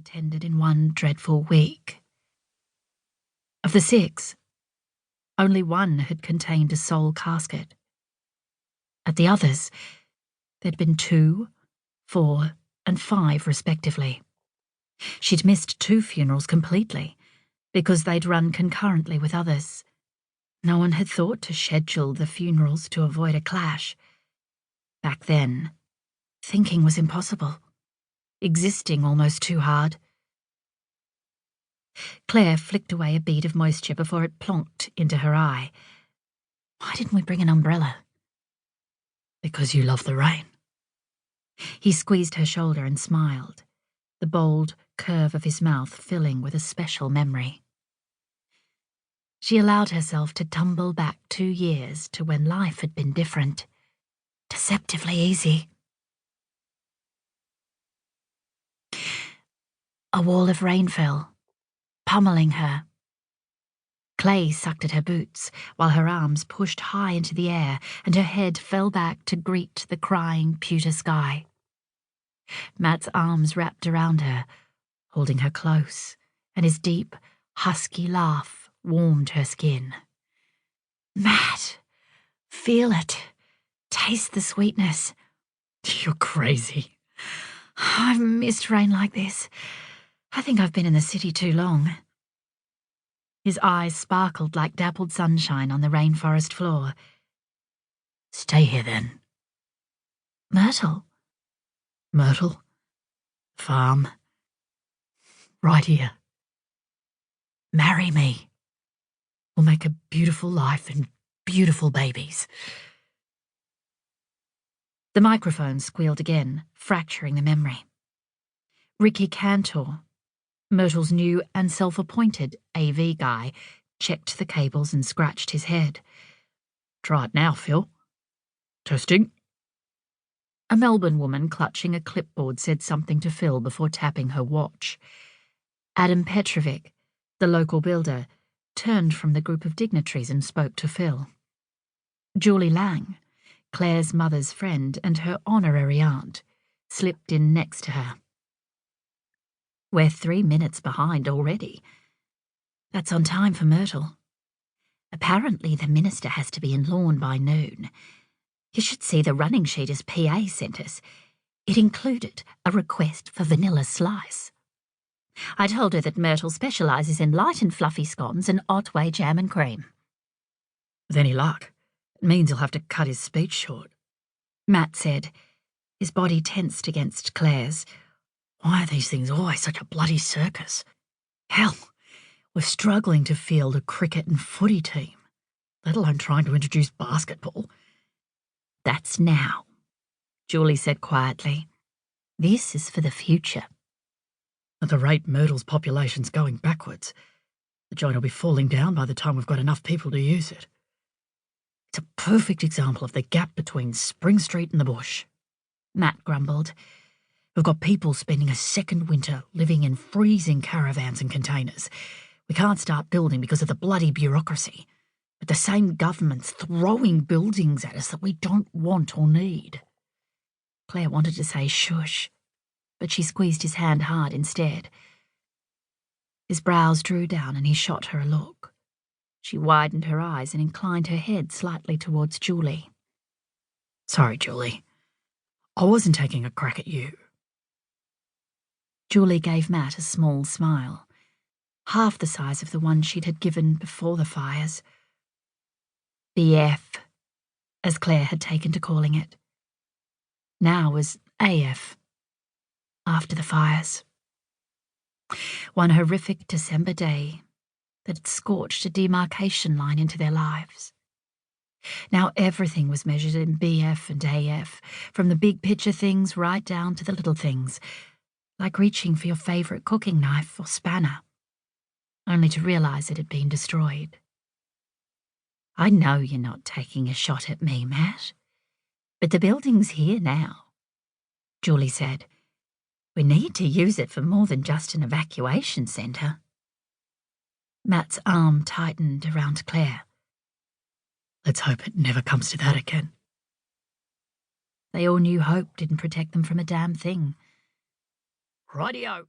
attended in one dreadful week. Of the 6, only 1 had contained a sole casket. At the others, there'd been 2, 4, and 5 respectively. She'd missed 2 funerals completely, because they'd run concurrently with others. No one had thought to schedule the funerals to avoid a clash. Back then, thinking was impossible, existing almost too hard. Claire flicked away a bead of moisture before it plonked into her eye. Why didn't we bring an umbrella? Because you love the rain. He squeezed her shoulder and smiled, the bold curve of his mouth filling with a special memory. She allowed herself to tumble back 2 years to when life had been different, deceptively easy. A wall of rain fell, pummeling her. Clay sucked at her boots, while her arms pushed high into the air and her head fell back to greet the crying pewter sky. Matt's arms wrapped around her, holding her close, and his deep, husky laugh warmed her skin. Matt, feel it. Taste the sweetness. You're crazy. I've missed rain like this. I think I've been in the city too long. His eyes sparkled like dappled sunshine on the rainforest floor. Stay here, then. Myrtle? Myrtle? Farm? Right here. Marry me. We'll make a beautiful life and beautiful babies. The microphone squealed again, fracturing the memory. Ricky Cantor, Myrtle's new and self-appointed AV guy, checked the cables and scratched his head. Try it now, Phil. Testing. A Melbourne woman clutching a clipboard said something to Phil before tapping her watch. Adam Petrovic, the local builder, turned from the group of dignitaries and spoke to Phil. Julie Lang, Claire's mother's friend and her honorary aunt, slipped in next to her. We're 3 minutes behind already. That's on time for Myrtle. Apparently the minister has to be in Lawn by noon. You should see the running sheet his PA sent us. It included a request for vanilla slice. I told her that Myrtle specialises in light and fluffy scones and Otway jam and cream. With any luck, it means he'll have to cut his speech short, Matt said, his body tensed against Claire's. Why are these things always such a bloody circus? Hell, we're struggling to field a cricket and footy team, let alone trying to introduce basketball. That's now, Julie said quietly. This is for the future. At the rate Myrtle's population's going backwards, the joint will be falling down by the time we've got enough people to use it. It's a perfect example of the gap between Spring Street and the bush, Matt grumbled. We've got people spending a second winter living in freezing caravans and containers. We can't start building because of the bloody bureaucracy. But the same government's throwing buildings at us that we don't want or need. Claire wanted to say shush, but she squeezed his hand hard instead. His brows drew down and he shot her a look. She widened her eyes and inclined her head slightly towards Julie. Sorry, Julie. I wasn't taking a crack at you. Julie gave Matt a small smile, half the size of the one she'd had given before the fires. BF, as Claire had taken to calling it. Now was AF, after the fires. One horrific December day that had scorched a demarcation line into their lives. Now everything was measured in BF and AF, from the big picture things right down to the little things, like reaching for your favourite cooking knife or spanner, only to realise it had been destroyed. I know you're not taking a shot at me, Matt, but the building's here now, Julie said. We need to use it for more than just an evacuation centre. Matt's arm tightened around Claire. Let's hope it never comes to that again. They all knew hope didn't protect them from a damn thing. Rightio.